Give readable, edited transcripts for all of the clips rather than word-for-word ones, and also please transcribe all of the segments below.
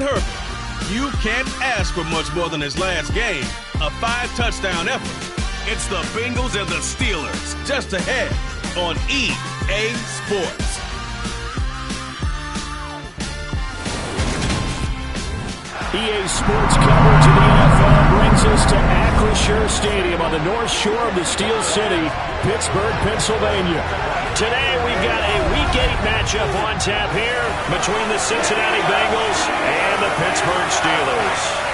Herbert. You can't ask for much more than his last game, a 5-touchdown effort. It's the Bengals and the Steelers, just ahead on EA Sports. EA Sports coverage of the NFL brings us to Acrisure Stadium on the north shore of the Steel City, Pittsburgh, Pennsylvania. Today we've got a Week 8 matchup on tap here between the Cincinnati Bengals and the Pittsburgh Steelers.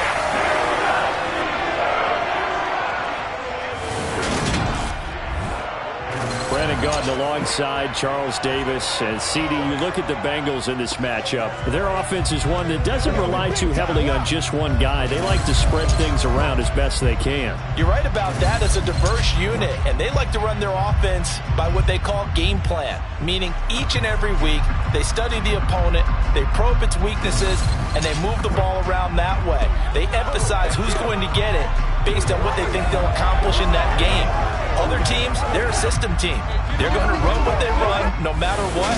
Brandon Gaudin alongside Charles Davis. And CD, you look at the Bengals in this matchup. Their offense is one that doesn't rely too heavily on just one guy. They like to spread things around as best they can. You're right about that. It's a diverse unit, and they like to run their offense by what they call game plan, meaning each and every week they study the opponent, they probe its weaknesses, and they move the ball around that way. They emphasize who's going to get it based on what they think they'll accomplish in that game. Other teams, they're a system team. They're going to run what they run no matter what.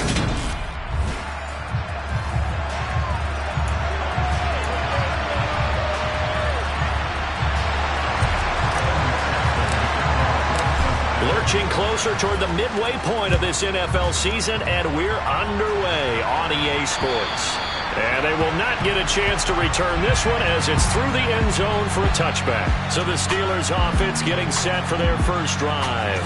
Lurching closer toward the midway point of this NFL season, and we're underway on EA Sports. And they will not get a chance to return this one as it's through the end zone for a touchback. So the Steelers offense getting set for their first drive.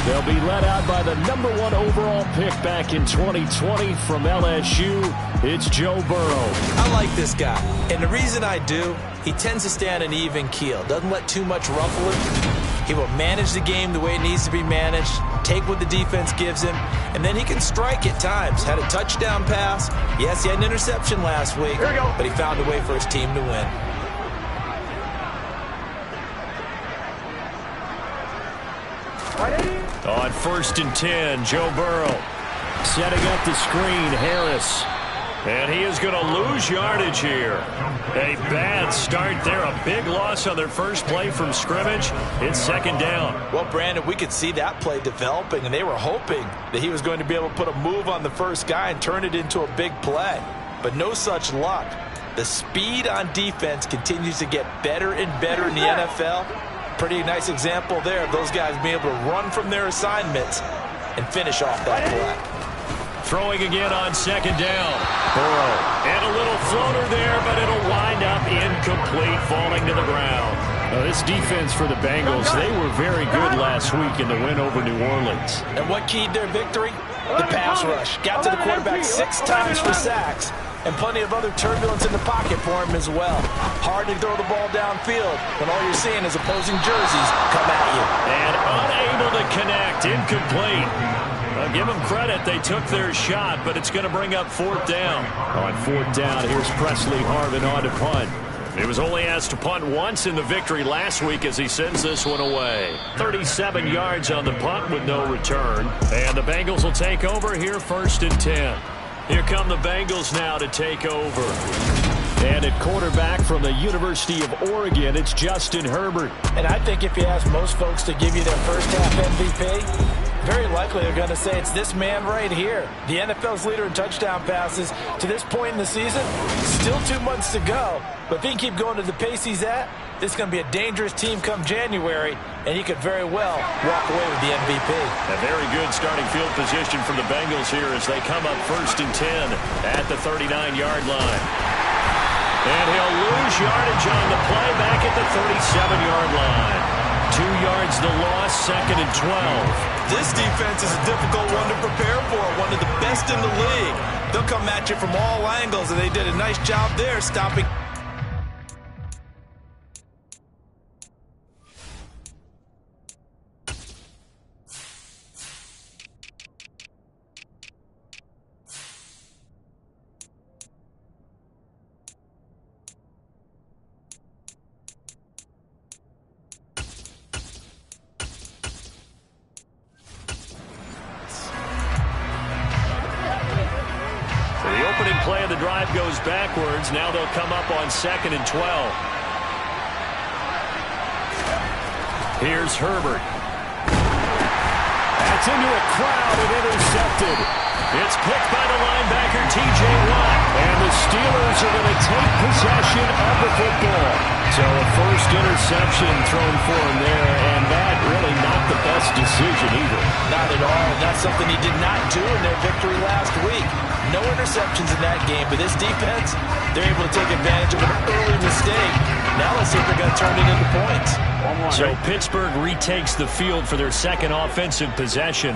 They'll be led out by the #1 overall pick back in 2020 from LSU. It's Joe Burrow. I like this guy, and the reason I do, he tends to stay on an even keel. Doesn't let too much ruffle him. He will manage the game the way it needs to be managed, take what the defense gives him, and then he can strike at times. Had a touchdown pass. Yes, he had an interception last week, but he found a way for his team to win. On 1st and 10, Joe Burrow setting up the screen, Harris. And he is going to lose yardage here. A bad start there. A big loss on their first play from scrimmage. It's 2nd down. Well, Brandon, we could see that play developing, and they were hoping that he was going to be able to put a move on the first guy and turn it into a big play. But no such luck. The speed on defense continues to get better and better in the NFL. Pretty nice example there of those guys being able to run from their assignments and finish off that play. Throwing again on 2nd down. Burrow. And a little floater there, but it'll wind up incomplete, falling to the ground. Now, this defense for the Bengals, they were very good last week in the win over New Orleans. And what keyed their victory? The pass rush. Got to the quarterback 6 times for sacks, and plenty of other turbulence in the pocket for him as well. Hard to throw the ball downfield when all you're seeing is opposing jerseys come at you. And unable to connect, incomplete. Give them credit, they took their shot, but it's going to bring up 4th down. On 4th down, here's Presley Harvin on to punt. He was only asked to punt once in the victory last week as he sends this one away. 37 yards on the punt with no return. And the Bengals will take over here 1st and 10. Here come the Bengals now to take over. And at quarterback from the University of Oregon, it's Justin Herbert. And I think if you ask most folks to give you their first half MVP, very likely they're going to say it's this man right here. The NFL's leader in touchdown passes to this point in the season. Still 2 months to go. But if he can keep going to the pace he's at, this is going to be a dangerous team come January, and he could very well walk away with the MVP. A very good starting field position for the Bengals here as they come up 1st and 10 at the 39-yard line. And he'll lose yardage on the play back at the 37-yard line. 2 yards the loss, 2nd and 12. This defense is a difficult one to prepare for, one of the best in the league. They'll come at you from all angles, and they did a nice job there stopping. Play of the drive goes backwards. Now they'll come up on 2nd and 12. Here's Herbert. That's into a crowd and intercepted. It's picked by the linebacker, T.J. Watt. And the Steelers are going to take possession of the football. So a first interception thrown for him there, and that really not the best decision either. Not at all. That's something he did not do in their victory last week. No interceptions in that game, but this defense, they're able to take advantage of an early mistake. Now let's see if they're going to turn it into points. So Pittsburgh retakes the field for their second offensive possession.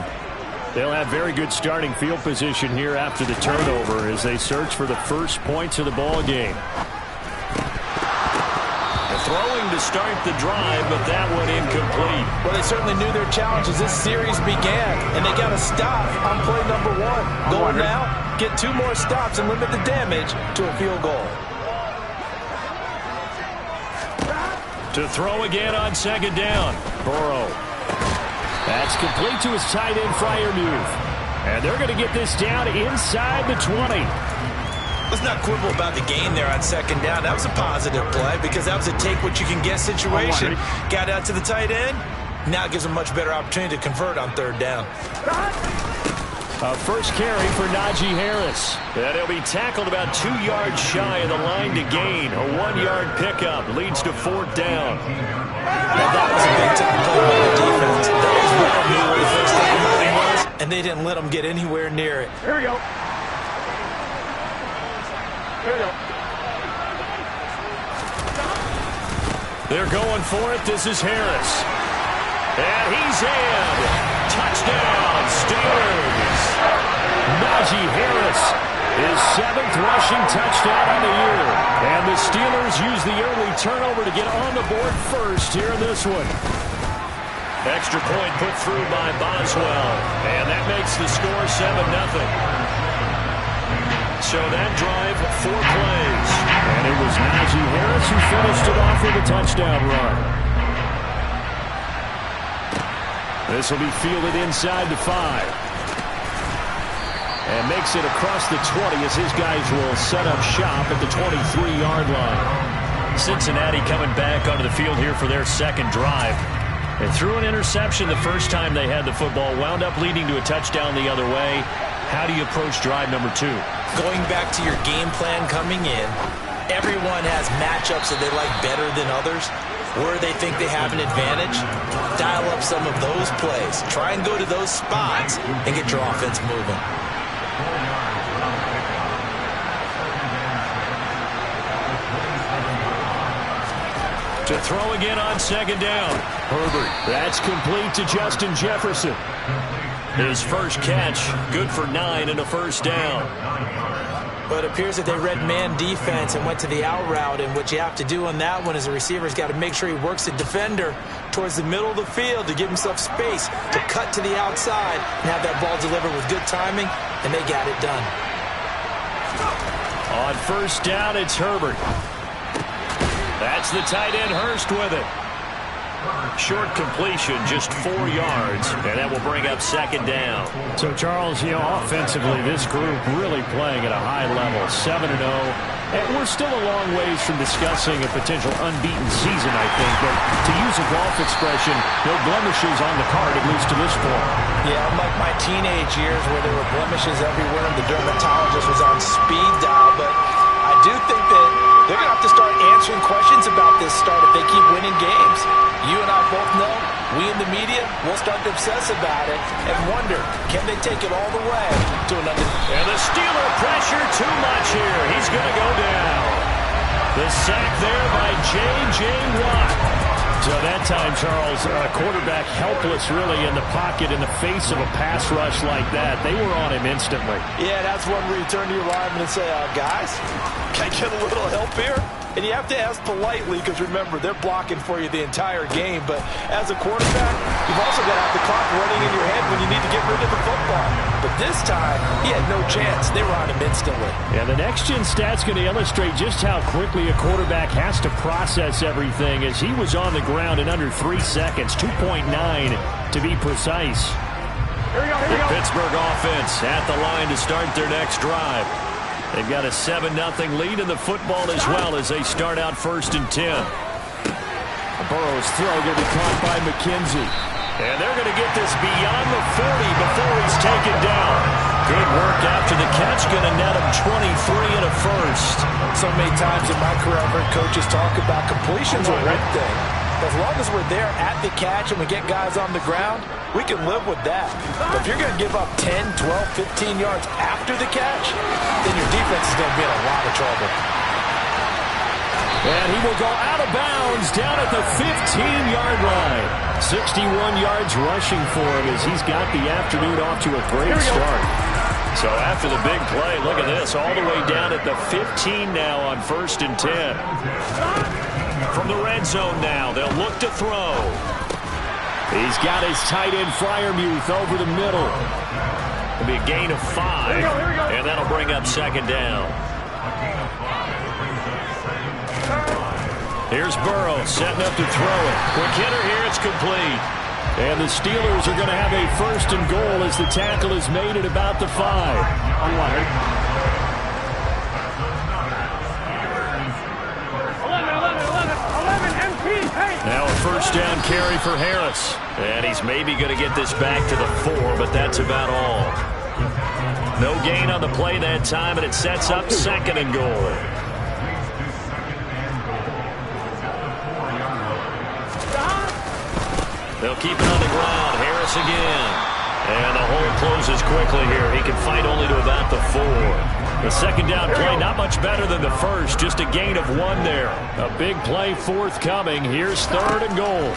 They'll have very good starting field position here after the turnover as they search for the first points of the ball game. Throwing to start the drive, but that one incomplete. Well, they certainly knew their challenge as this series began, and they got to stop on play number 1. Goal now, get 2 more stops and limit the damage to a field goal. To throw again on second down. Burrow. That's complete to his tight end, Freiermuth. And they're going to get this down inside the 20. Let's not quibble about the gain there on second down. That was a positive play because that was a take-what-you-can-get situation. Got out to the tight end. Now it gives them much better opportunity to convert on third down. First carry for Najee Harris. And he'll be tackled about 2 yards shy of the line to gain. A 1-yard pickup leads to fourth down. Now that was a big-time play by the defense. That was well knew where the first down line was, and they didn't let them get anywhere near it. Here we go. They're going for it. This is Harris. And he's in. Touchdown, Steelers. Najee Harris, his 7th rushing touchdown on the year. And the Steelers use the early turnover to get on the board first here in this one. Extra point put through by Boswell. And that makes the score 7-0. So that drive, 4 plays. And it was Najee Harris who finished it off with a touchdown run. This will be fielded inside the 5. And makes it across the 20 as his guys will set up shop at the 23-yard line. Cincinnati coming back onto the field here for their second drive. And threw an interception the first time they had the football, wound up leading to a touchdown the other way. How do you approach drive number 2? Going back to your game plan coming in, everyone has matchups that they like better than others. Where they think they have an advantage, dial up some of those plays. Try and go to those spots and get your offense moving. To throw again on second down. Herbert. That's complete to Justin Jefferson. His first catch, good for 9 and a first down. But it appears that they read man defense and went to the out route, and what you have to do on that one is the receiver's got to make sure he works the defender towards the middle of the field to give himself space to cut to the outside and have that ball delivered with good timing, and they got it done. On first down, it's Herbert. That's the tight end, Hurst, with it. Short completion, just 4 yards, and that will bring up second down. So, Charles, offensively, this group really playing at a high level, 7-0. And we're still a long ways from discussing a potential unbeaten season, I think. But to use a golf expression, no blemishes on the card, at least to this point. Yeah, unlike my teenage years where there were blemishes everywhere and the dermatologist was on speed dial. But I do think that they're going to have to start answering questions about this start if they keep winning games. You and I both know, we in the media, will start to obsess about it and wonder, can they take it all the way to another? And the Steeler pressure too much here. He's going to go down. The sack there by J.J. Watt. So that time, Charles, quarterback helpless really in the pocket in the face of a pass rush like that. They were on him instantly. Yeah, that's one where you turn to your lineman and say, guys, can I get a little help here? And you have to ask politely because, remember, they're blocking for you the entire game. But as a quarterback, you've also got to have the clock running in your head when you need to get rid of the football. But this time, he had no chance. They were on him instantly. Yeah, the next-gen stat's going to illustrate just how quickly a quarterback has to process everything as he was on the ground in under 3 seconds, 2.9 to be precise. Here we go, The Pittsburgh offense at the line to start their next drive. They've got a 7-0 lead in the football as well as they start out 1st and 10. Burrow's throw going to be caught by McKenzie. And they're going to get this beyond the 40 before he's taken down. Good work after the catch. Going to net him 23 and a first. So many times in my career, I've heard coaches talk about completions are one thing. As long as we're there at the catch and we get guys on the ground, we can live with that. But if you're going to give up 10, 12, 15 yards after the catch, then your defense is going to be in a lot of trouble. And he will go out of bounds down at the 15-yard line. 61 yards rushing for him as he's got the afternoon off to a great start. So after the big play, look at this, all the way down at the 15 now on 1st and 10. From the red zone now, they'll look to throw. He's got his tight end Freiermuth over the middle. It'll be a gain of 5, and that'll bring up 2nd down. Here's Burrow setting up to throw it. Quick hitter here, it's complete. And the Steelers are going to have a 1st and goal as the tackle is made at about the 5. Now a 1st down carry for Harris. And he's maybe going to get this back to the 4, but that's about all. No gain on the play that time, and it sets up 2nd and goal. They'll keep it on the ground. Harris again. And the hole closes quickly here. He can fight only to about the 4. The 2nd down play, not much better than the 1st. Just a gain of 1 there. A big play forthcoming. Here's 3rd and goal.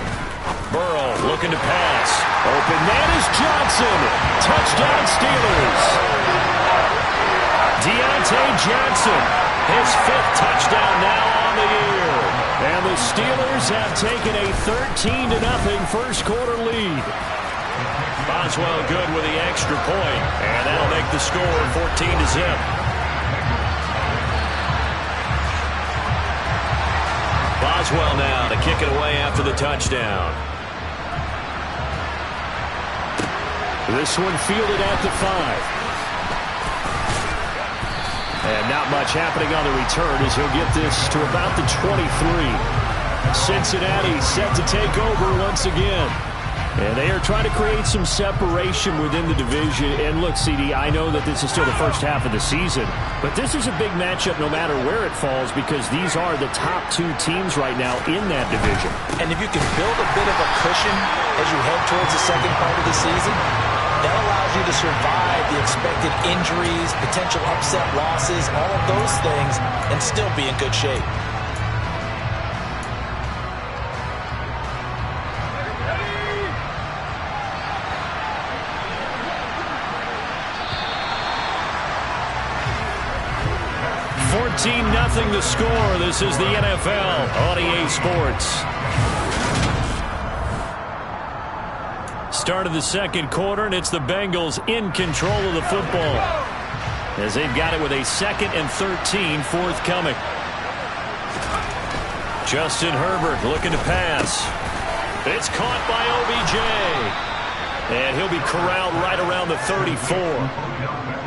Burrow looking to pass. Open man is Johnson. Touchdown Steelers. Deontay Johnson. His 5th touchdown now on the year. And the Steelers have taken a 13-0 first quarter lead. Boswell good with the extra point. And that'll make the score 14-0. Boswell now to kick it away after the touchdown. This one fielded at the 5. And not much happening on the return as he'll get this to about the 23. Cincinnati set to take over once again. And they are trying to create some separation within the division. And look, CD, I know that this is still the first half of the season, but this is a big matchup no matter where it falls because these are the top 2 teams right now in that division. And if you can build a bit of a cushion as you head towards the second part of the season, that allows you to survive the expected injuries, potential upset losses, all of those things, and still be in good shape. Nothing the score. This is the NFL on EA Sports. Start of the 2nd quarter, and it's the Bengals in control of the football as they've got it with a 2nd and 13 forthcoming. Justin Herbert looking to pass. It's caught by OBJ. And he'll be corralled right around the 34.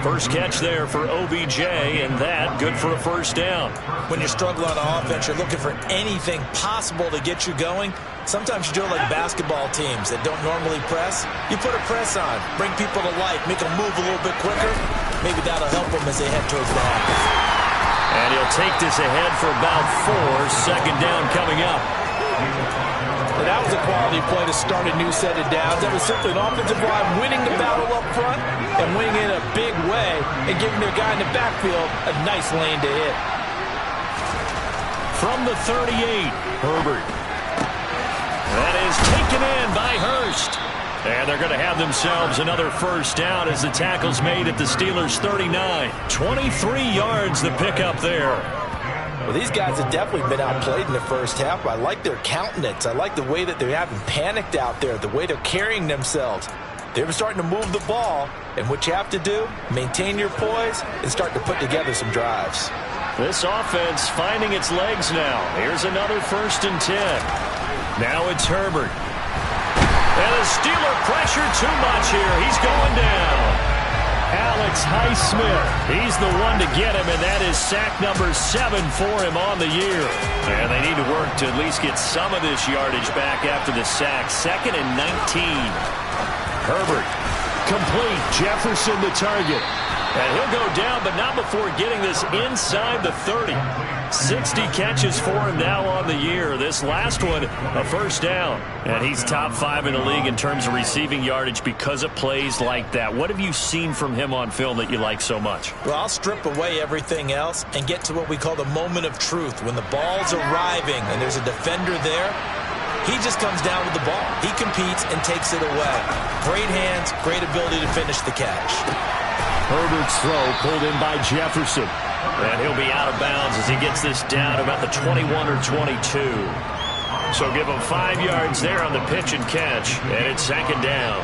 First catch there for OBJ, and that good for a 1st down. When you're struggling on offense, you're looking for anything possible to get you going. Sometimes you do it like basketball teams that don't normally press. You put a press on, bring people to life, make them move a little bit quicker. Maybe that'll help them as they head towards the half. And he'll take this ahead for about 4. 2nd down coming up. And that was a quality play to start a new set of downs. That was simply an offensive line winning the battle up front and winning in a big way and giving their guy in the backfield a nice lane to hit. From the 38, Herbert. That is taken in by Hurst. And they're going to have themselves another 1st down as the tackle's made at the Steelers' 39. 23 yards the pickup there. Well, these guys have definitely been outplayed in the first half, but I like their countenance. I like the way that they haven't panicked out there, the way they're carrying themselves. They're starting to move the ball, and what you have to do, maintain your poise and start to put together some drives. This offense finding its legs now. Here's another 1st and 10. Now it's Herbert. And the Steeler pressure too much here. He's going down. Alex Highsmith, he's the one to get him, and that is sack number 7 for him on the year. And they need to work to at least get some of this yardage back after the sack. 2nd and 19. Herbert complete. Jefferson the target. And he'll go down, but not before getting this inside the 30. 60 catches for him now on the year. This last one, a first down. And he's top 5 in the league in terms of receiving yardage because of plays like that. What have you seen from him on film that you like so much? Well, I'll strip away everything else and get to what we call the moment of truth. When the ball's arriving and there's a defender there, he just comes down with the ball. He competes and takes it away. Great hands, great ability to finish the catch. Herbert's throw pulled in by Jefferson. And he'll be out of bounds as he gets this down to about the 21 or 22. So give him 5 yards there on the pitch and catch. And it's second down.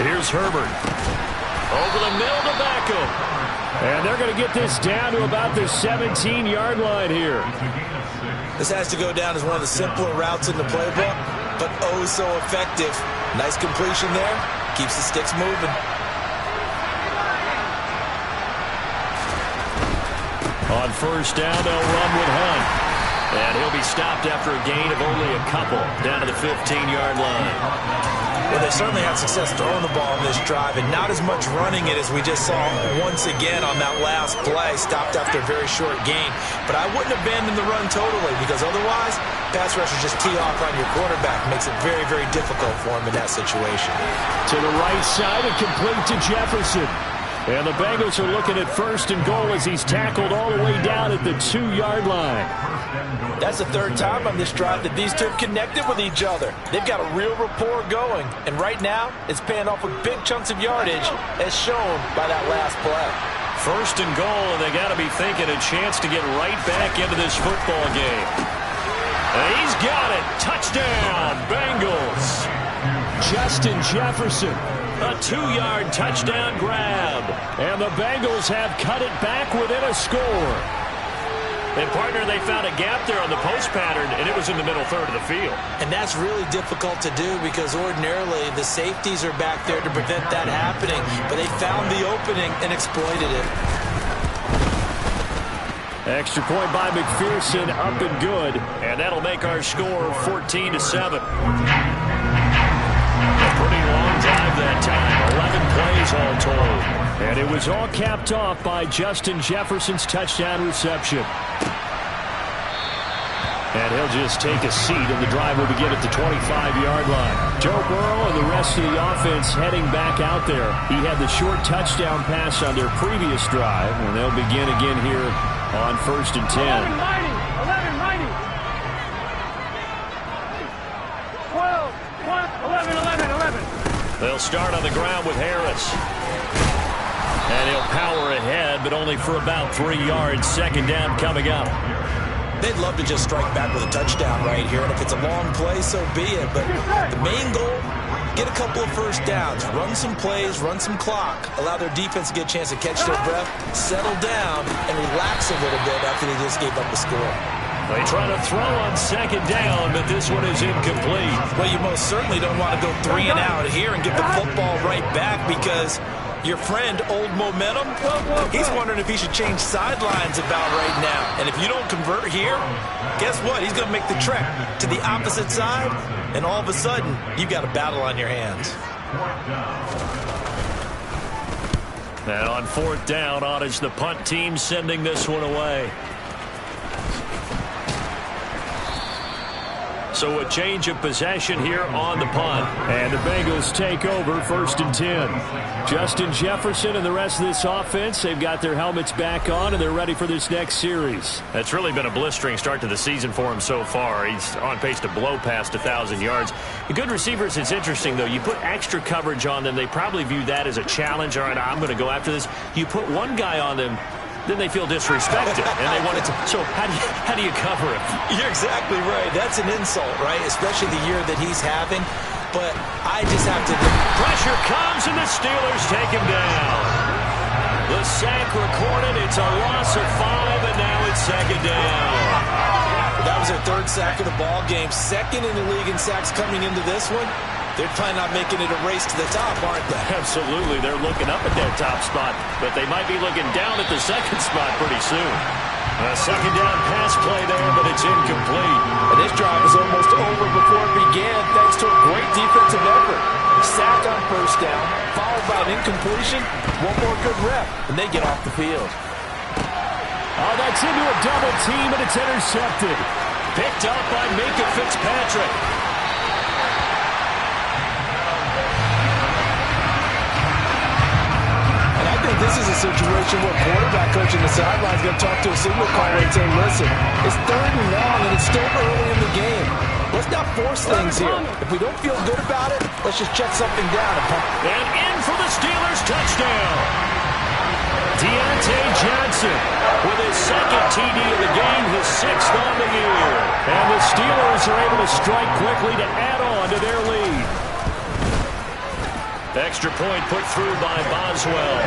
Here's Herbert. Over the middle to Beckham. And they're going to get this down to about the 17-yard line here. This has to go down as one of the simpler routes in the playbook, but oh so effective. Nice completion there. Keeps the sticks moving. On first down, they'll run with Hunt. And he'll be stopped after a gain of only a couple down to the 15-yard line. Well, they certainly had success throwing the ball on this drive and not as much running it as we just saw once again on that last play. Stopped after a very short gain. But I wouldn't abandon the run totally because otherwise, pass rushers just tee off on your quarterback. Makes it very, very difficult for him in that situation. To the right side and complete to Jefferson. And the Bengals are looking at first and goal as he's tackled all the way down at the 2-yard line. That's the third time on this drive that these two have connected with each other. They've got a real rapport going. And right now, it's paying off with big chunks of yardage as shown by that last play. First and goal, and they got to be thinking a chance to get right back into this football game. And he's got it. Touchdown, Bengals. Justin Jefferson. A 2-yard touchdown grab. And the Bengals have cut it back within a score. And, partner, they found a gap there on the post pattern, and it was in the middle third of the field. And that's really difficult to do because ordinarily the safeties are back there to prevent that happening. But they found the opening and exploited it. Extra point by McPherson, up and good. And that'll make our score 14-7. A pretty long drive that time. 11 plays all told. And it was all capped off by Justin Jefferson's touchdown reception. And he'll just take a seat, and the drive will begin at the 25-yard line. Joe Burrow and the rest of the offense heading back out there. He had the short touchdown pass on their previous drive, and they'll begin again here on first and 10. 11, 90. 12, 11. They'll start on the ground with Harris. And he'll power ahead, but only for about 3 yards. Second down coming up. They'd love to just strike back with a touchdown right here, and if it's a long play, so be it. But the main goal, get a couple of first downs, run some plays, run some clock, allow their defense to get a chance to catch their breath, settle down, and relax a little bit after they just gave up the score. They try to throw on second down, but this one is incomplete. Well, you most certainly don't want to go 3 and out here and get the football right back because your friend, Old Momentum, he's wondering if he should change sidelines about right now. And if you don't convert here, guess what? He's going to make the trek to the opposite side, and all of a sudden, you've got a battle on your hands. And on fourth down, on is the punt team sending this one away. So a change of possession here on the punt. And the Bengals take over first and 10. Justin Jefferson and the rest of this offense, they've got their helmets back on, and they're ready for this next series. That's really been a blistering start to the season for him so far. He's on pace to blow past 1,000 yards. The good receivers, it's interesting, though. You put extra coverage on them, they probably view that as a challenge. All right, I'm going to go after this. You put one guy on them, then they feel disrespected, and they want it to. So how do you cover it? You're exactly right. That's an insult, right? Especially the year that he's having. But I just have to. Pressure comes, and the Steelers take him down. The sack recorded. It's a loss of 5, and now it's second down. That was their 3rd sack of the ball game. 2nd in the league in sacks coming into this one. They're planning on making it a race to the top, aren't they? Absolutely. They're looking up at that top spot, but they might be looking down at the second spot pretty soon. A second down pass play there, but it's incomplete. And this drive is almost over before it began thanks to a great defensive effort. Sack on first down, followed by an incompletion, one more good rep, and they get off the field. Oh, that's into a double team, and it's intercepted. Picked up by Minka Fitzpatrick. And I think this is a situation where quarterback coach in the sideline is going to talk to a signal caller and say, listen, it's 3rd and long, and it's still early in the game. Let's not force things here. If we don't feel good about it, let's just check something down and pump. And in for the Steelers touchdown. Deontay Johnson with his second TD of the game, his 6th on the year. And the Steelers are able to strike quickly to add on to their lead. Extra point put through by Boswell.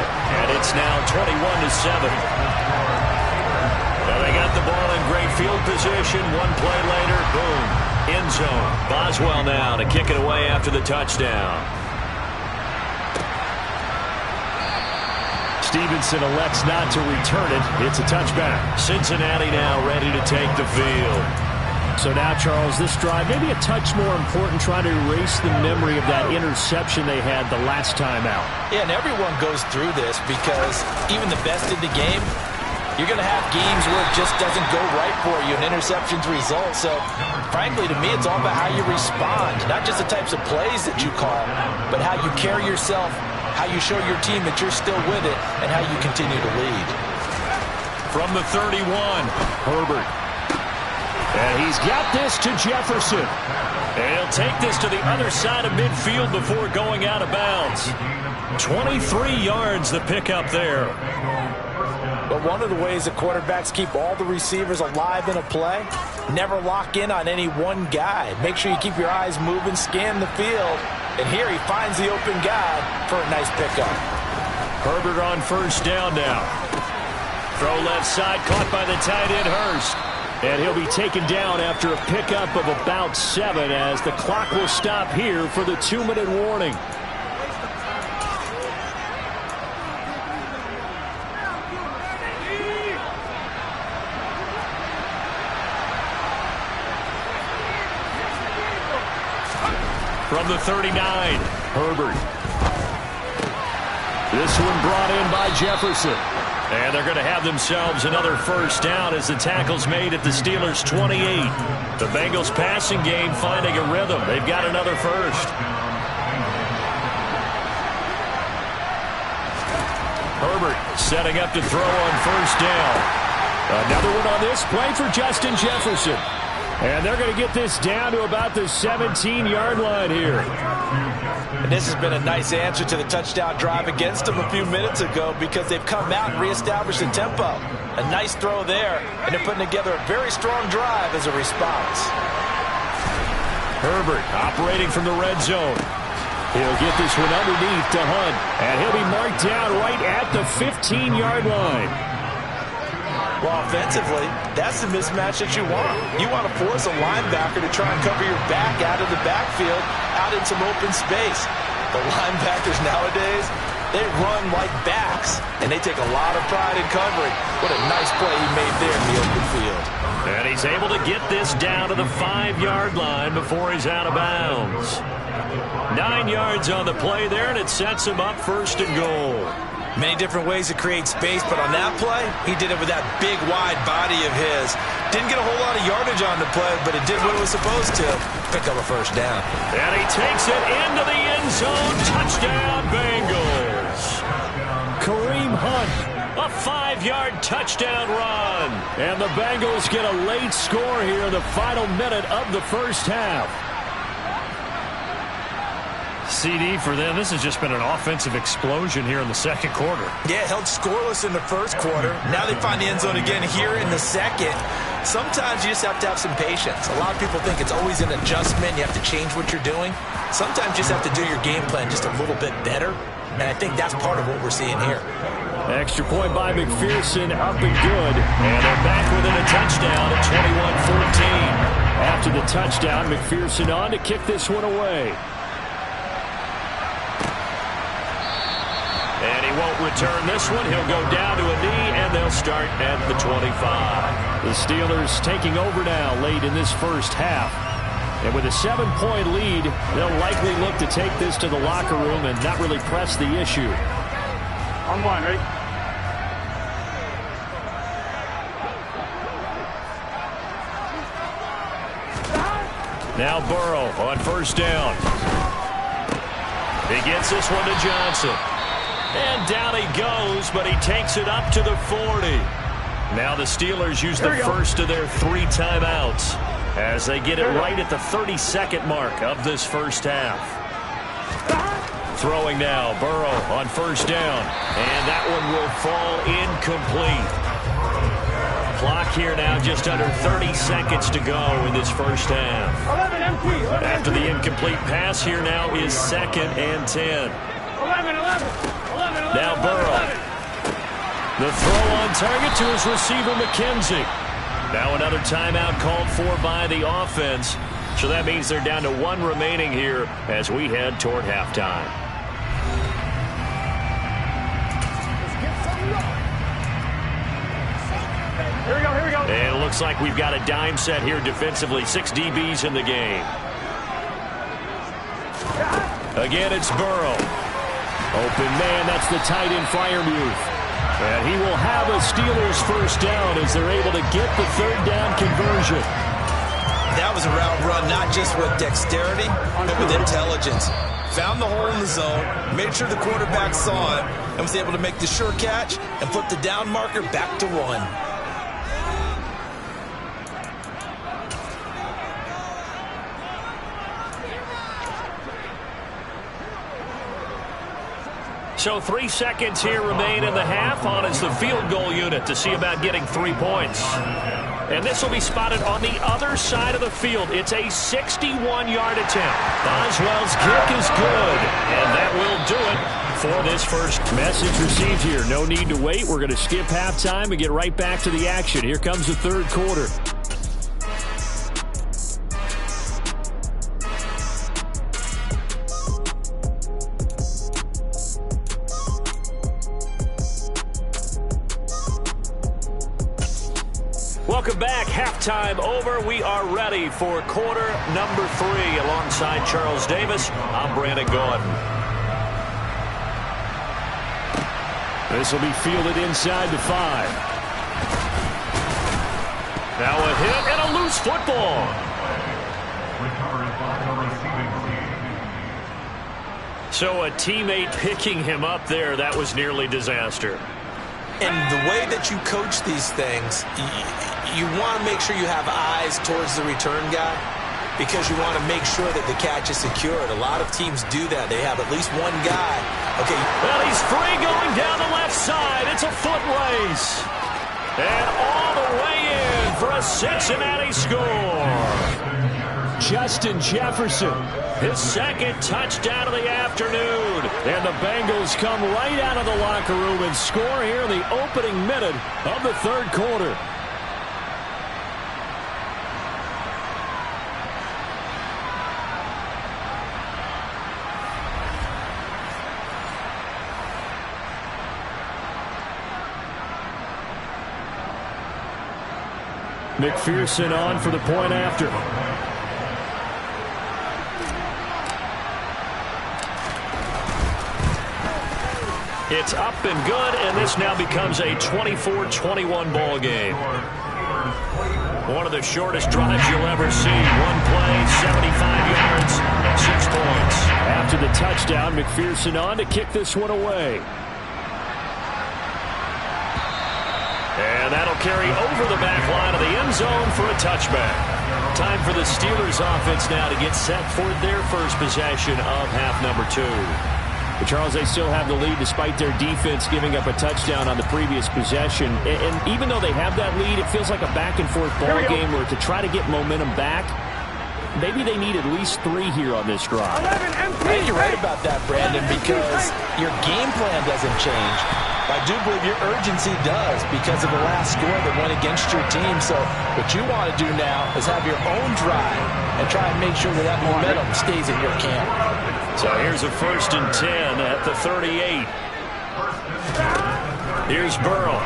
And it's now 21-7. Well, they got the ball in great field position. One play later, boom, end zone. Boswell now to kick it away after the touchdown. Stevenson elects not to return it. It's a touchback. Cincinnati now ready to take the field. So now, Charles, this drive maybe a touch more important, trying to erase the memory of that interception they had the last time out. Yeah, and everyone goes through this because even the best in the game, you're going to have games where it just doesn't go right for you, and interceptions result. So, frankly, to me, it's all about how you respond, not just the types of plays that you call, but how you carry yourself, how you show your team that you're still with it, and how you continue to lead. From the 31, Herbert. And he's got this to Jefferson. And he'll take this to the other side of midfield before going out of bounds. 23 yards the pickup there. But one of the ways that quarterbacks keep all the receivers alive in a play, never lock in on any one guy. Make sure you keep your eyes moving, scan the field. And here he finds the open guy for a nice pickup. Herbert on first down now. Throw left side, caught by the tight end Hurst. And he'll be taken down after a pickup of about 7 as the clock will stop here for the 2-minute warning. From the 39, Herbert. This one brought in by Jefferson. And they're going to have themselves another first down as the tackle's made at the Steelers' 28. The Bengals passing game finding a rhythm. They've got another first. Herbert setting up to throw on first down. Another one on this play for Justin Jefferson. And they're going to get this down to about the 17-yard line here. And this has been a nice answer to the touchdown drive against them a few minutes ago because they've come out and reestablished the tempo. A nice throw there, and they're putting together a very strong drive as a response. Herbert operating from the red zone. He'll get this one underneath to Hunt, and he'll be marked down right at the 15-yard line. Well, offensively, that's the mismatch that you want. You want to force a linebacker to try and cover your back out of the backfield, out in some open space. The linebackers nowadays, they run like backs, and they take a lot of pride in covering. What a nice play he made there in the open field. And he's able to get this down to the 5-yard line before he's out of bounds. 9 yards on the play there, and it sets him up first and goal. Many different ways to create space, but on that play, he did it with that big, wide body of his. Didn't get a whole lot of yardage on the play, but it did what it was supposed to. Pick up a first down. And he takes it into the end zone. Touchdown, Bengals. Kareem Hunt, a 5-yard touchdown run. And the Bengals get a late score here in the final minute of the first half. CD for them. This has just been an offensive explosion here in the second quarter. Yeah, held scoreless in the first quarter. Now they find the end zone again here in the second. Sometimes you just have to have some patience. A lot of people think it's always an adjustment. You have to change what you're doing. Sometimes you just have to do your game plan just a little bit better. And I think that's part of what we're seeing here. Extra point by McPherson, up and good. And they're back within a touchdown at 21-14. After the touchdown, McPherson on to kick this one away. And he won't return this one. He'll go down to a knee, and they'll start at the 25. The Steelers taking over now late in this first half. And with a 7-point lead, they'll likely look to take this to the locker room and not really press the issue. On one, ready? Now Burrow on first down. He gets this one to Johnson. And down he goes, but he takes it up to the 40. Now the Steelers use the first of their 3 timeouts as they get it right at the 32nd mark of this first half. Throwing now, Burrow on first down. And that one will fall incomplete. Clock here now just under 30 seconds to go in this first half. After the incomplete pass, here now is 2nd and 10. Now Burrow. The throw on target to his receiver, McKenzie. Now another timeout called for by the offense. So that means they're down to 1 remaining here as we head toward halftime. Here we go, here we go. And it looks like we've got a dime set here defensively. 6 DBs in the game. Again, it's Burrow. Open man, that's the tight end Freiermuth. And he will have a Steelers first down as they're able to get the 3rd down conversion. That was a route run, not just with dexterity, but with intelligence. Found the hole in the zone, made sure the quarterback saw it, and was able to make the sure catch and flip the down marker back to 1. So 3 seconds here remain in the half. On is the field goal unit to see about getting 3 points. And this will be spotted on the other side of the field. It's a 61-yard attempt. Boswell's kick is good. And that will do it for this first. Message received here. No need to wait. We're going to skip halftime and get right back to the action. Here comes the 3rd quarter. Welcome back. Halftime over. We are ready for quarter number 3. Alongside Charles Davis, I'm Brandon Gaudin. This will be fielded inside the 5. Now a hit and a loose football. So a teammate picking him up there, that was nearly disaster. And the way that you coach these things, you want to make sure you have eyes towards the return guy because you want to make sure that the catch is secured. A lot of teams do that. They have at least one guy. Okay. Well, he's free going down the left side. It's a foot race. And all the way in for a Cincinnati score. Justin Jefferson, his 2nd touchdown of the afternoon. And the Bengals come right out of the locker room and score here in the opening minute of the 3rd quarter. McPherson on for the point after. It's up and good, and this now becomes a 24-21 ball game. One of the shortest drives you'll ever see. 1 play, 75 yards, 6 points. After the touchdown, McPherson on to kick this one away. And that'll carry over the back line of the end zone for a touchback. Time for the Steelers offense now to get set for their first possession of half number 2. But Charles, they still have the lead despite their defense giving up a touchdown on the previous possession. And even though they have that lead, it feels like a back-and-forth ball game where to try to get momentum back, maybe they need at least 3 here on this drive. I think you're right about that, Brandon, because your game plan doesn't change. I do believe your urgency does because of the last score that went against your team. So what you want to do now is have your own drive and try and make sure that that momentum stays in your camp. So here's a 1st and 10 at the 38. Here's Burrow.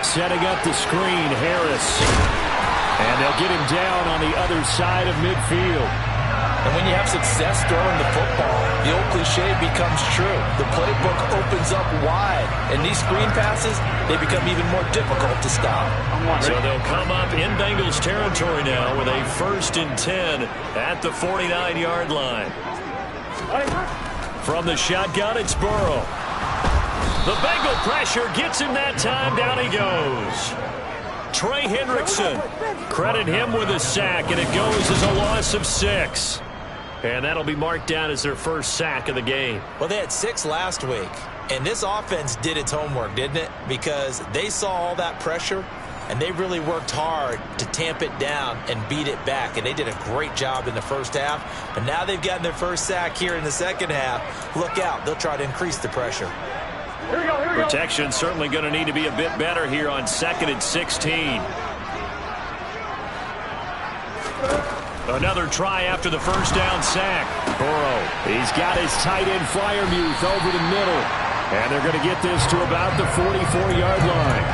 Setting up the screen, Harris. And they'll get him down on the other side of midfield. And when you have success throwing the football, the old cliche becomes true. The playbook opens up wide, and these screen passes, they become even more difficult to stop. So they'll come up in Bengals territory now with a 1st and 10 at the 49-yard line. From the shotgun, it's Burrow. The Bengal pressure gets him that time. Down he goes. Trey Hendrickson. Credit him with a sack, and it goes as a loss of 6. And that'll be marked down as their first sack of the game. Well, they had 6 last week, and this offense did its homework, didn't it? Because they saw all that pressure, and they really worked hard to tamp it down and beat it back. And they did a great job in the first half. But now they've gotten their first sack here in the second half. Look out. They'll try to increase the pressure. Here we go, here we go. Protection certainly going to need to be a bit better here on 2nd and 16. Another try after the first down sack. Burrow, he's got his tight end Freiermuth over the middle. And they're going to get this to about the 44-yard line.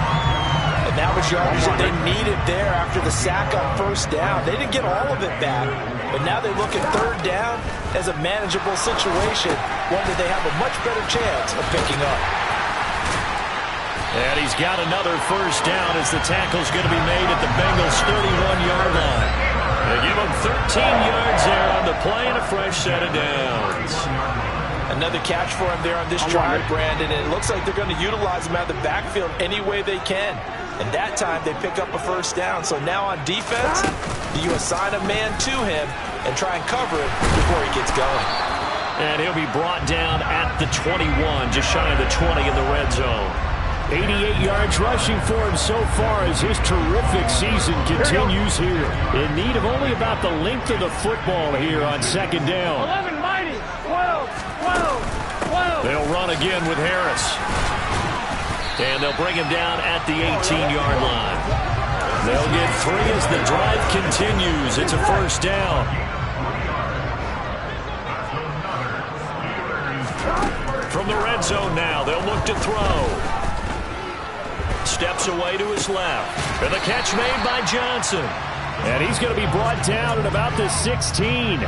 And that was yardage that they needed there after the sack on first down. They didn't get all of it back, but now they look at 3rd down as a manageable situation, one that they have a much better chance of picking up. And he's got another first down as the tackle's going to be made at the Bengals' 31-yard line. They give him 13 yards there on the play and a fresh set of downs. Another catch for him there on this drive, Brandon, and it looks like they're going to utilize him out of the backfield any way they can. And that time they pick up a first down. So now on defense, do you assign a man to him and try and cover him before he gets going? And he'll be brought down at the 21, just shy of the 20 in the red zone. 88 yards rushing for him so far as his terrific season continues here. In need of only about the length of the football here on 2nd down. 11, mighty, 12, 12, 12. They'll run again with Harris. And they'll bring him down at the 18-yard line. They'll get 3 as the drive continues. It's a first down. From the red zone now, they'll look to throw. Steps away to his left. And the catch made by Johnson. And he's going to be brought down at about the 16.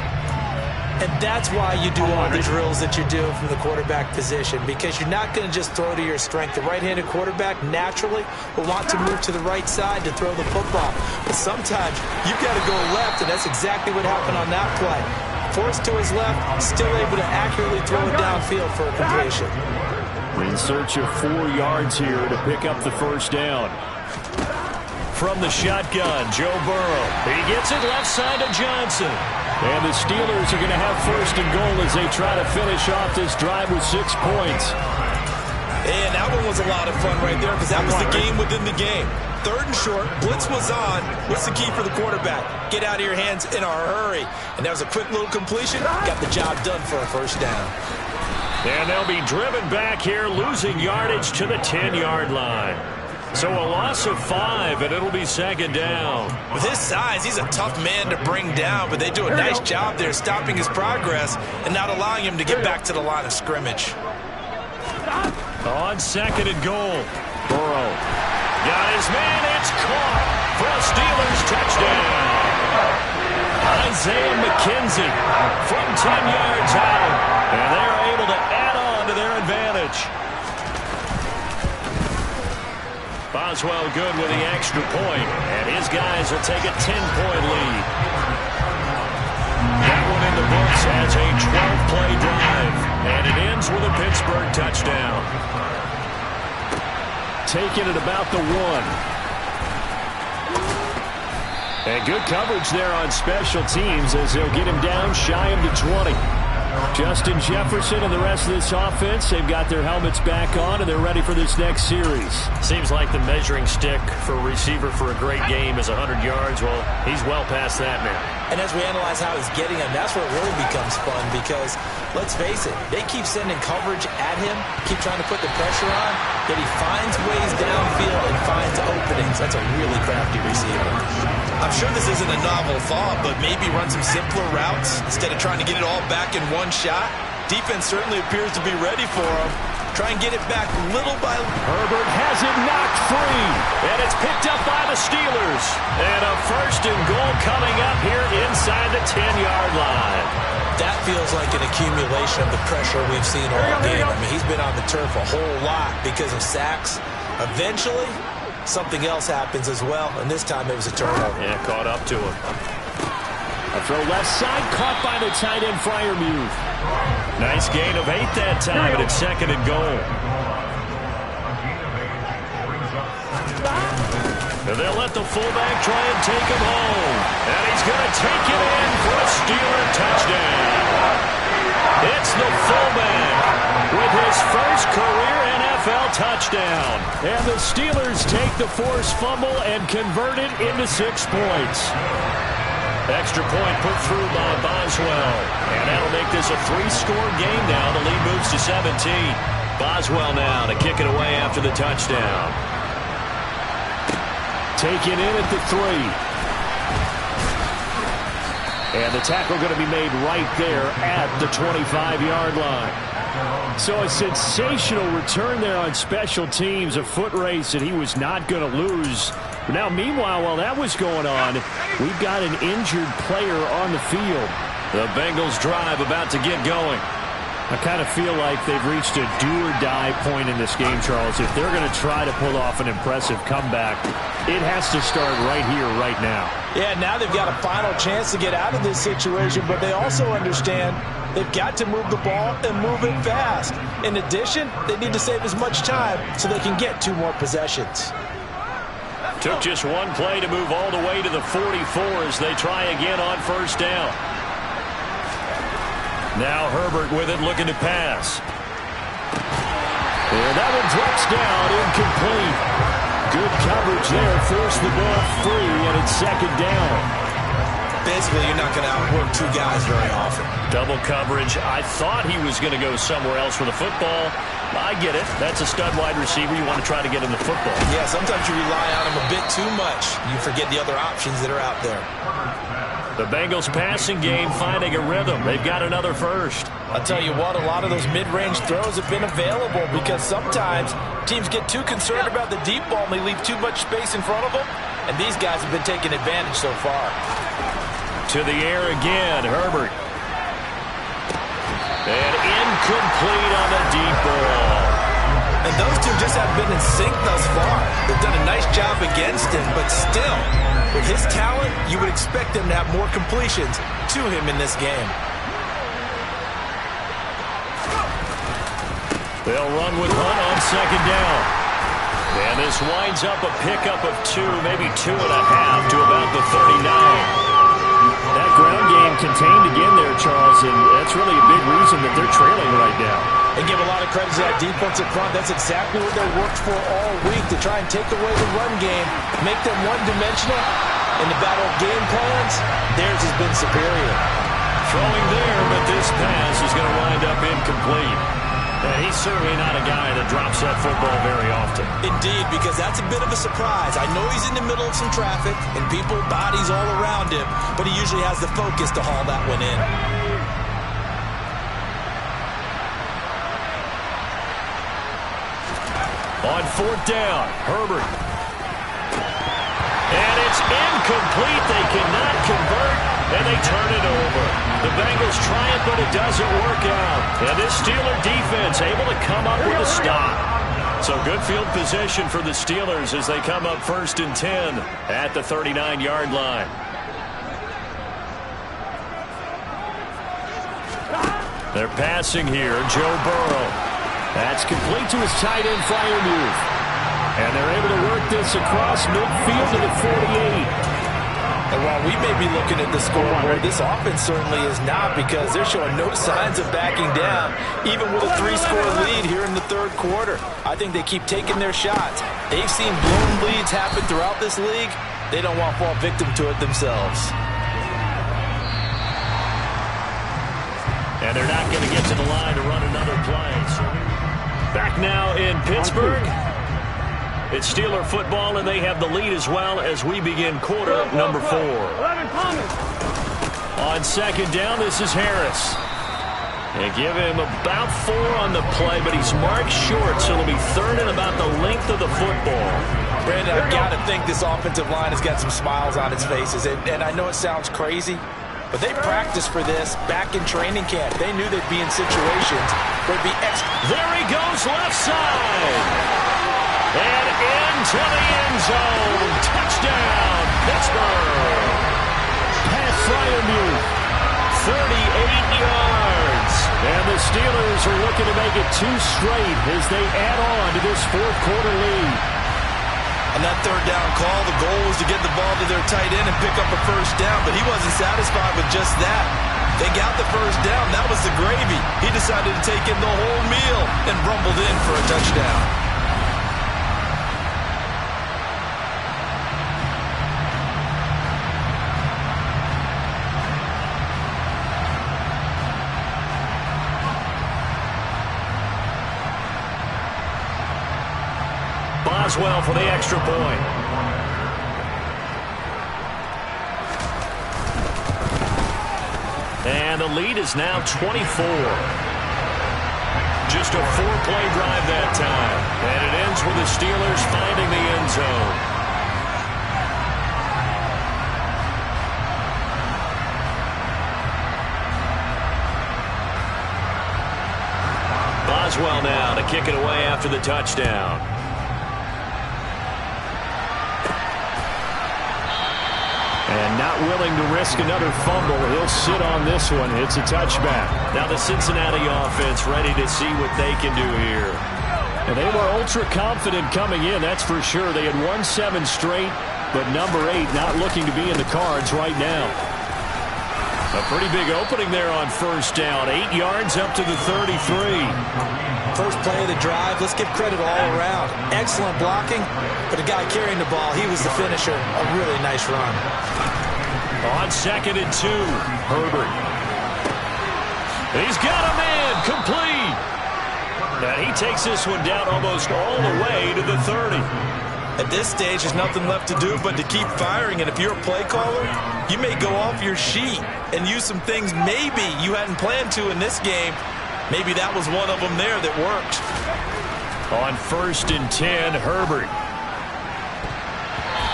And that's why you do all the drills that you do from the quarterback position, because you're not going to just throw to your strength. The right-handed quarterback naturally will want to move to the right side to throw the football. But sometimes you've got to go left, and that's exactly what happened on that play. Forced to his left, still able to accurately throw it downfield for a completion. In search of 4 yards here to pick up the first down. From the shotgun, Joe Burrow. He gets it left side to Johnson. And the Steelers are going to have 1st and goal as they try to finish off this drive with 6 points. And that one was a lot of fun right there because that was the game within the game. 3rd and short, blitz was on. What's the key for the quarterback? Get out of your hands in a hurry. And that was a quick little completion. Got the job done for a first down. And they'll be driven back here, losing yardage to the 10-yard line. So a loss of 5, and it'll be 2nd down. With his size, he's a tough man to bring down, but they do a nice job there stopping his progress and not allowing him to get back to the line of scrimmage. On 2nd and goal, Burrow got his man. It's caught for a Steelers touchdown. Isaiah McKenzie from 10 yards out, and they're able to add on to their advantage. Boswell good with the extra point, and his guys will take a 10-point lead. That one in the books as a 12-play drive, and it ends with a Pittsburgh touchdown. Taking it about the 1. And good coverage there on special teams as they'll get him down shy of the 20. Justin Jefferson and the rest of this offense, they've got their helmets back on, and they're ready for this next series. Seems like the measuring stick for a receiver for a great game is 100 yards. Well, he's well past that now. And as we analyze how he's getting them, that's where it really becomes fun because, let's face it, they keep sending coverage at him, keep trying to put the pressure on, yet he finds ways downfield and finds openings. That's a really crafty receiver. I'm sure this isn't a novel thought, but maybe run some simpler routes instead of trying to get it all back in one shot. Defense certainly appears to be ready for him. Try and get it back little by little. Herbert has it knocked free, and it's picked up by the Steelers. And a 1st and goal coming up here inside the 10-yard line. That feels like an accumulation of the pressure we've seen all game. I mean, he's been on the turf a whole lot because of sacks. Eventually, something else happens as well, and this time it was a turnover. Yeah, caught up to him. A throw left side, caught by the tight end, Freiermuth. Nice gain of 8 that time, and it's 2nd and goal. And they'll let the fullback try and take him home. And he's going to take it in for a Steeler touchdown. It's the fullback with his first career NFL touchdown. And the Steelers take the forced fumble and convert it into 6 points. Extra point put through by Boswell. And that'll make this a 3-score game now. The lead moves to 17. Boswell now to kick it away after the touchdown. Taken in at the 3. And the tackle going to be made right there at the 25-yard line. So a sensational return there on special teams, a foot race that he was not going to lose. But now, meanwhile, while that was going on, we've got an injured player on the field. The Bengals drive about to get going. I kind of feel like they've reached a do-or-die point in this game, Charles. If they're going to try to pull off an impressive comeback, it has to start right here, right now. Yeah, now they've got a final chance to get out of this situation, but they also understand they've got to move the ball and move it fast. In addition, they need to save as much time so they can get 2 more possessions. Took just 1 play to move all the way to the 44 as they try again on 1st down. Now Herbert with it, looking to pass. And that one drops down, incomplete. Good coverage there, forced the ball free, and it's 2nd down. Basically, you're not going to outwork 2 guys very often. Double coverage. I thought he was going to go somewhere else for the football. I get it. That's a stud wide receiver. You want to try to get him the football. Yeah, sometimes you rely on him a bit too much. You forget the other options that are out there. The Bengals passing game finding a rhythm. They've got another 1st. I'll tell you what, a lot of those mid-range throws have been available because sometimes teams get too concerned about the deep ball and they leave too much space in front of them, and these guys have been taking advantage so far. To the air again, Herbert. And incomplete on the deep ball. And those two just have been in sync thus far. They've done a nice job against him, but still, with his talent, you would expect them to have more completions to him in this game. They'll run with Hunt on 2nd down. And this winds up a pickup of 2, maybe 2.5 to about the 39. That ground game contained again there, Charles, and that's really a big reason that they're trailing right now. They give a lot of credit to that defensive front. That's exactly what they worked for all week, to try and take away the run game, make them one-dimensional. In the battle of game plans, theirs has been superior. Throwing there, but this pass is going to wind up incomplete. And he's certainly not a guy that drops that football very often. Indeed, because that's a bit of a surprise. I know he's in the middle of some traffic and people, bodies all around him, but he usually has the focus to haul that one in. On 4th down, Herbert. And it's incomplete. They cannot convert, and they turn it over. The Bengals try it, but it doesn't work out. And this Steeler defense able to come up with a stop. So good field position for the Steelers as they come up 1st and 10 at the 39-yard line. They're passing here, Joe Burrow. That's complete to his tight end, Freiermuth. And they're able to work this across midfield to the 48. And while we may be looking at the scoreboard, this offense certainly is not, because they're showing no signs of backing down, even with a 3-score lead here in the 3rd quarter. I think they keep taking their shots. They've seen blown leads happen throughout this league. They don't want to fall victim to it themselves. And they're not going to get to the line to run another play. So back now in Pittsburgh. It's Steeler football, and they have the lead as well as we begin quarter number 4. 11 coming. On 2nd down, this is Harris. They give him about 4 on the play, but he's marked short, so it'll be 3rd and about the length of the football. Brandon, I've got to think this offensive line has got some smiles on its faces. And I know it sounds crazy, but they practiced for this back in training camp. They knew they'd be in situations where it'd be extra. There he goes, left side. And into the end zone. Touchdown, Pittsburgh. Pat Fryermuth, 38 yards. And the Steelers are looking to make it 2 straight as they add on to this 4th quarter lead. On that 3rd down call, the goal was to get the ball to their tight end and pick up a 1st down, but he wasn't satisfied with just that. They got the 1st down. That was the gravy. He decided to take in the whole meal and rumbled in for a touchdown. Boswell for the extra point. And the lead is now 24. Just a 4-play drive that time. And it ends with the Steelers finding the end zone. Boswell now to kick it away after the touchdown. And not willing to risk another fumble. He'll sit on this one. It's a touchback. Now the Cincinnati offense ready to see what they can do here. And they were ultra confident coming in, that's for sure. They had won 7 straight, but number 8 not looking to be in the cards right now. A pretty big opening there on 1st down. 8 yards up to the 33. First play of the drive, let's give credit all around. Excellent blocking, but the guy carrying the ball, he was the finisher. A really nice run. On 2nd and 2, Herbert. He's got a man, complete. And he takes this one down almost all the way to the 30. At this stage, there's nothing left to do but to keep firing. And if you're a play caller, you may go off your sheet and use some things maybe you hadn't planned to in this game. Maybe that was one of them there that worked. On 1st and 10, Herbert.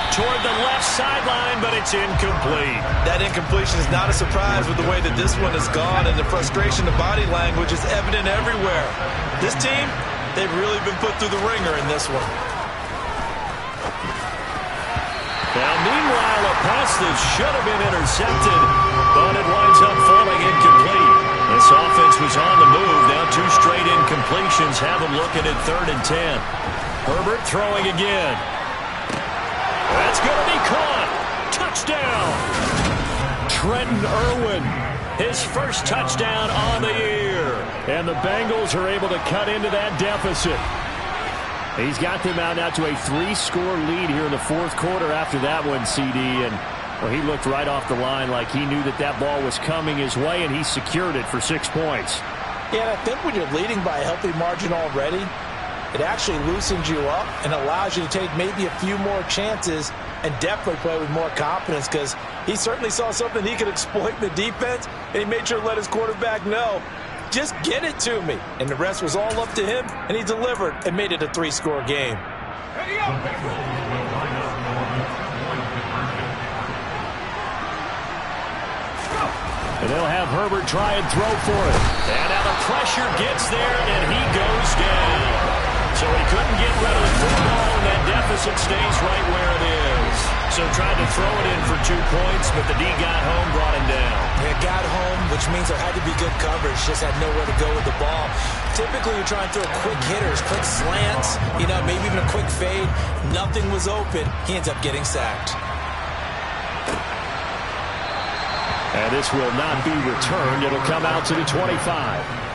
Toward the left sideline, but it's incomplete. That incompletion is not a surprise with the way that this one has gone, and the frustration of body language is evident everywhere. This team, they've really been put through the ringer in this one. Now, meanwhile, a pass that should have been intercepted, but it winds up falling incomplete. This offense was on the move. Now 2 straight incompletions have them looking at 3rd and 10. Herbert throwing again. That's going to be caught. Touchdown. Trenton Irwin, his first touchdown on the year. And the Bengals are able to cut into that deficit. He's got them out now to a 3-score lead here in the 4th quarter after that one, CD. And well, he looked right off the line like he knew that that ball was coming his way, and he secured it for 6 points. Yeah, and I think when you're leading by a healthy margin already, it actually loosens you up and allows you to take maybe a few more chances and definitely play with more confidence, because he certainly saw something he could exploit in the defense, and he made sure to let his quarterback know, just get it to me. And the rest was all up to him, and he delivered and made it a 3-score game. And they'll have Herbert try and throw for it. And now the pressure gets there, and he goes down. So he couldn't get rid of the football, and that deficit stays right where it is. So tried to throw it in for 2 points, but the D got home, brought him down. Yeah, got home, which means there had to be good coverage. Just had nowhere to go with the ball. Typically, you're trying to throw quick hitters, quick slants, maybe even a quick fade. Nothing was open. He ends up getting sacked. And this will not be returned. It'll come out to the 25.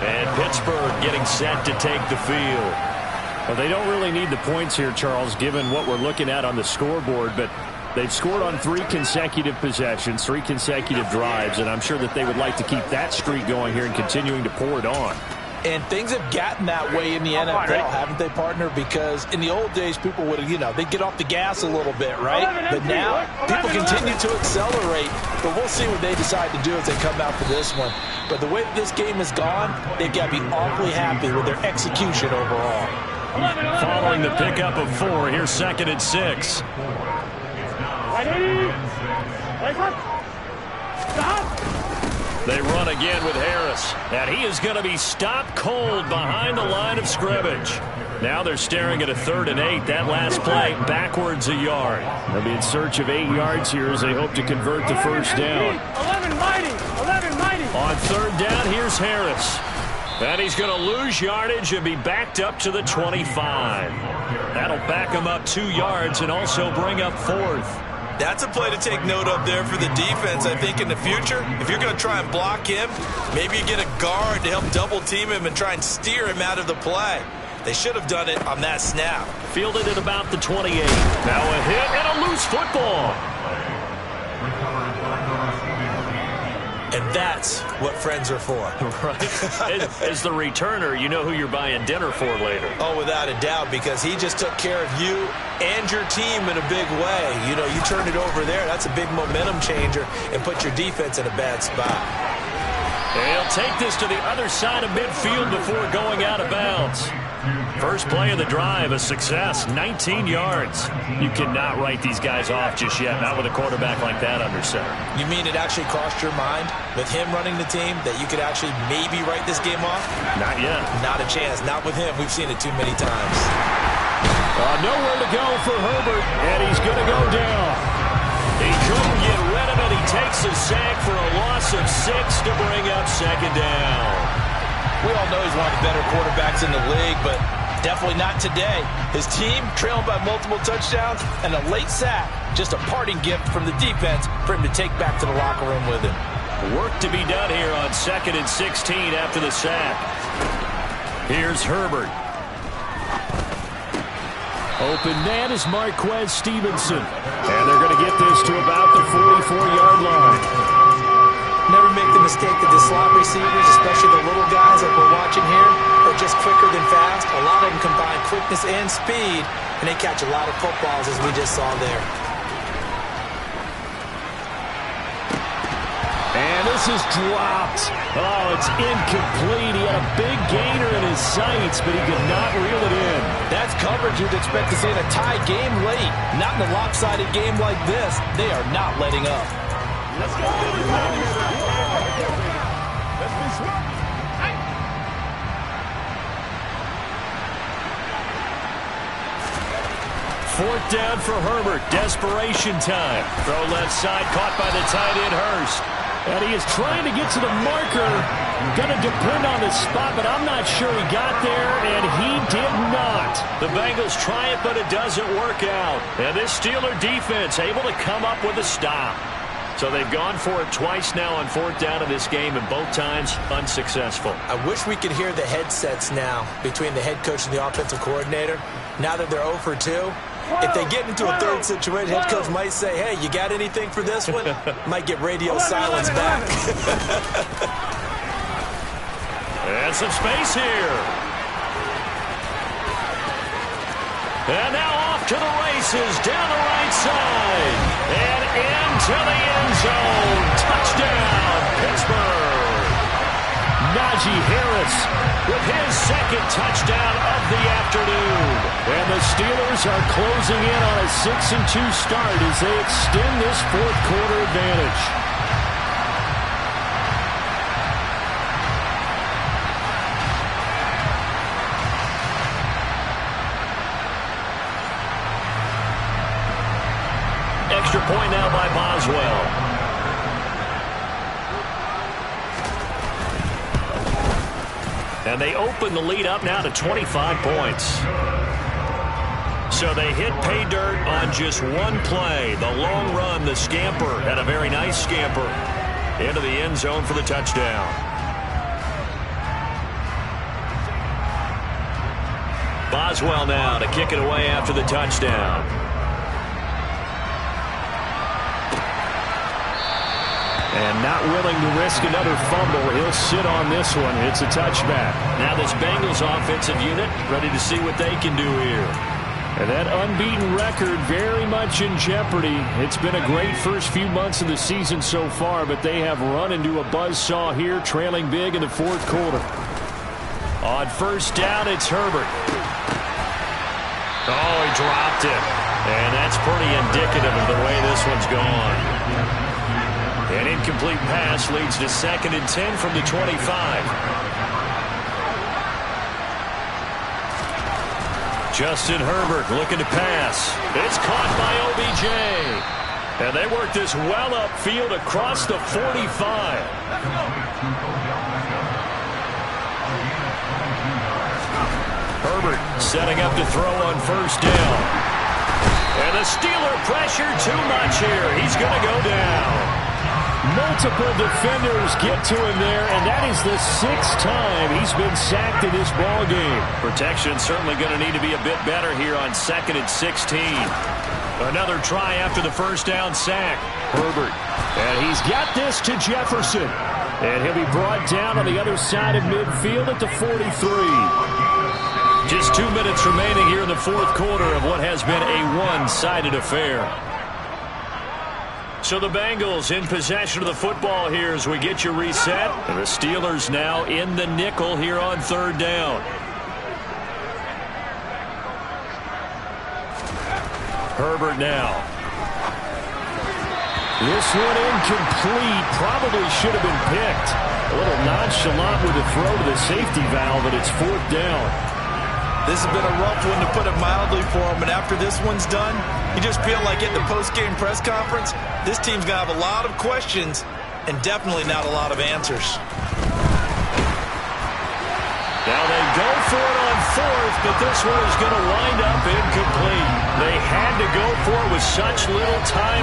And Pittsburgh getting set to take the field. Well, they don't really need the points here, Charles, given what we're looking at on the scoreboard. But they've scored on 3 consecutive possessions, 3 consecutive drives. And I'm sure that they would like to keep that streak going here and continuing to pour it on. And things have gotten that way in the NFL, haven't they, partner? Because in the old days, people would have, they'd get off the gas a little bit, right? But now, people continue to accelerate. But we'll see what they decide to do as they come out for this one. But the way that this game has gone, they've got to be awfully happy with their execution overall. Following the pickup of 4, here's 2nd and 6. They run again with Harris, and he is going to be stopped cold behind the line of scrimmage. Now they're staring at a 3rd and 8. That last play backwards a yard. They'll be in search of 8 yards here as they hope to convert the first down. 11 mighty. On 3rd down, here's Harris. And he's going to lose yardage and be backed up to the 25. That'll back him up 2 yards and also bring up 4th. That's a play to take note of there for the defense, I think, in the future. If you're going to try and block him, maybe you get a guard to help double-team him and try and steer him out of the play. They should have done it on that snap. Fielded at about the 28. Now a hit and a loose football. And that's what friends are for. Right. As the returner, you know who you're buying dinner for later. Oh, without a doubt, because he just took care of you and your team in a big way. You turned it over there. That's a big momentum changer and put your defense in a bad spot. And he'll take this to the other side of midfield before going out of bounds. First play of the drive, a success, 19 yards. You cannot write these guys off just yet, not with a quarterback like that under center. You mean it actually crossed your mind with him running the team that you could actually maybe write this game off? Not yet. Not a chance. Not with him. We've seen it too many times. Nowhere to go for Herbert, and he's going to go down. He couldn't get rid of it. He takes a sack for a loss of 6 to bring up 2nd down. We all know he's one of the better quarterbacks in the league, but definitely not today. His team trailing by multiple touchdowns and a late sack. Just a parting gift from the defense for him to take back to the locker room with him. Work to be done here on 2nd and 16 after the sack. Here's Herbert. Open man is Marquez Stevenson. And they're going to get this to about the 44-yard line. Never make the mistake that the slot receivers, especially the little guys that we're watching here, are just quicker than fast. A lot of them combine quickness and speed, and they catch a lot of footballs, as we just saw there. And this is dropped. Oh, it's incomplete. He had a big gainer in his sights, but he could not reel it in. That's coverage you'd expect to see in a tie game late. Not in a lopsided game like this. They are not letting up. Let's go. Fourth down for Herbert. Desperation time. Throw left side, caught by the tight end Hurst. And he is trying to get to the marker. Going to depend on the spot, but I'm not sure he got there, and he did not. The Bengals try it, but it doesn't work out. And this Steeler defense able to come up with a stop. So they've gone for it twice now on 4th down in this game, and both times unsuccessful. I wish we could hear the headsets now between the head coach and the offensive coordinator. Now that they're 0 for 2, if they get into a third situation, head coach might say, hey, you got anything for this one? Might get radio silence back. And some space here. And now off to the races down the right side. And into the end zone. Touchdown, Pittsburgh. Najee Harris with his 2nd touchdown of the afternoon. And the Steelers are closing in on a 6-2 start as they extend this 4th quarter advantage. Extra point now by Boswell. And they open the lead up now to 25 points. So they hit pay dirt on just one play. The long run, the scamper, and a very nice scamper into the end zone for the touchdown. Boswell now to kick it away after the touchdown. And not willing to risk another fumble. He'll sit on this one. It's a touchback. Now this Bengals offensive unit ready to see what they can do here. And that unbeaten record very much in jeopardy. It's been a great first few months of the season so far, but they have run into a buzzsaw here, trailing big in the fourth quarter. On first down, it's Herbert. Oh, he dropped it. And that's pretty indicative of the way this one's gone. An incomplete pass leads to 2nd and 10 from the 25. Justin Herbert looking to pass. It's caught by OBJ. And they work this well upfield across the 45. Herbert setting up to throw on first down. And the Steeler pressure too much here. He's going to go down. Multiple defenders get to him there, and that is the 6th time he's been sacked in this ball game. Protection certainly going to need to be a bit better here on 2nd and 16. Another try after the first down sack. Herbert, and he's got this to Jefferson. And he'll be brought down on the other side of midfield at the 43. Just 2 minutes remaining here in the fourth quarter of what has been a one-sided affair. So the Bengals in possession of the football here as we get you reset. And the Steelers now in the nickel here on third down. Herbert now. This one incomplete. Probably should have been picked. A little nonchalant with the throw to the safety valve, but it's fourth down. This has been a rough one, to put it mildly, for him. And after this one's done, you just feel like at the post-game press conference, this team's going to have a lot of questions and definitely not a lot of answers. Now they go for it on fourth, but this one is going to wind up incomplete. They had to go for it with such little time.